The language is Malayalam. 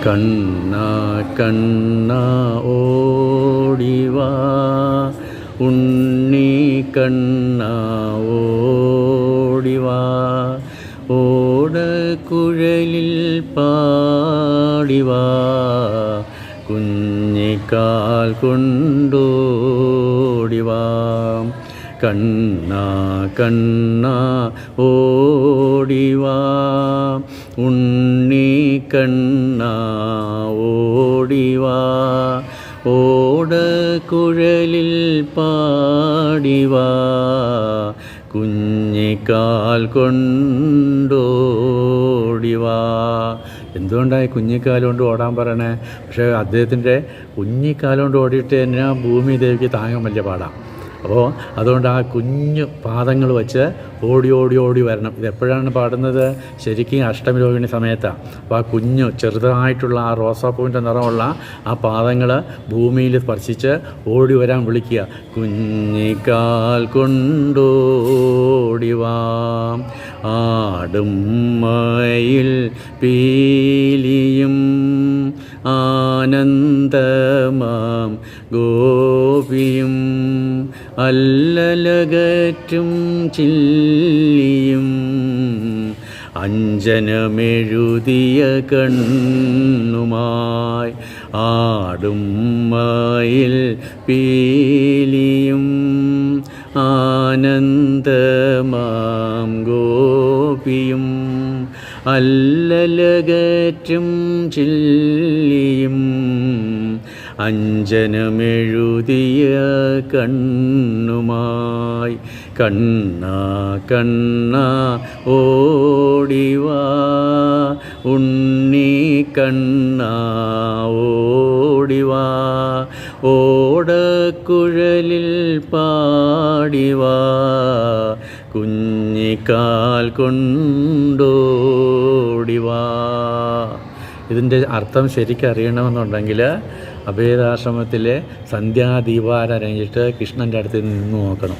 കണ്ണാ കണ്ണാ ഓടിവാ ഉണ്ണി കണ്ണാ ഓടിവാ ഓടക്കുഴലിൽ പാടിവാ കുഞ്ഞിക്കാൽ കൊണ്ടോടിവാ കണ്ണാ കണ്ണാ ഓടിവാ ഉണ്ണി കണ്ണാ ഓടിവാ ഓടക്കുഴലിൽ പാടിവാ കുഞ്ഞിക്കാൽ കൊണ്ടോടിവാ. എന്തുകൊണ്ടായി കുഞ്ഞിക്കാലുകൊണ്ട് ഓടാൻ പറയണേ? പക്ഷേ അദ്ദേഹത്തിൻ്റെ കുഞ്ഞിക്കാലുകൊണ്ട് ഓടിയിട്ട് തന്നെ ഭൂമി ദേവിക്ക് താങ്ങാൻ വലിയ പാടാം. അപ്പോൾ അതുകൊണ്ട് ആ കുഞ്ഞു പാദങ്ങൾ വെച്ച് ഓടി ഓടി ഓടി വരണം. ഇതെപ്പോഴാണ് പാടുന്നത്? ശരിക്കും അഷ്ടമി രോഹിണി സമയത്താണ്. അപ്പോൾ ആ കുഞ്ഞു ചെറുതായിട്ടുള്ള ആ റോസാപ്പൂവിൻ്റെ നിറമുള്ള ആ പാദങ്ങൾ ഭൂമിയിൽ സ്പർശിച്ച് ഓടി വരാൻ വിളിക്കുക. കുഞ്ഞിക്കാൽ കൊണ്ടോടിവാം ആടും മയിൽ പീലിയും ആനന്ദമാം ഗോപിയും അല്ലലകറ്റും ചില്ലിയും അഞ്ജനമെഴുതിയ കണ്ണുമായി ആടും മയിൽ പീലിയും ആനന്ദമാം ഗോപിയും അല്ലലകറ്റും ചില്ലിയും അഞ്ജനമെഴുതിയ കണ്ണുമായി കണ്ണാ കണ്ണാ ഓടിവാ ഉണ്ണി കണ്ണാ ഓടിവാ ഓടക്കുഴലിൽ പാടിവാ കുഞ്ഞിക്കാൽ കൊണ്ടോടിവാ. ഇതിൻ്റെ അർത്ഥം ശരിക്കും അറിയണമെന്നുണ്ടെങ്കിൽ അഭേദാശ്രമത്തിലെ സന്ധ്യാദീപാരാധന കഴിഞ്ഞിട്ട് കൃഷ്ണൻ്റെ അടുത്ത് നിന്ന് നോക്കണം.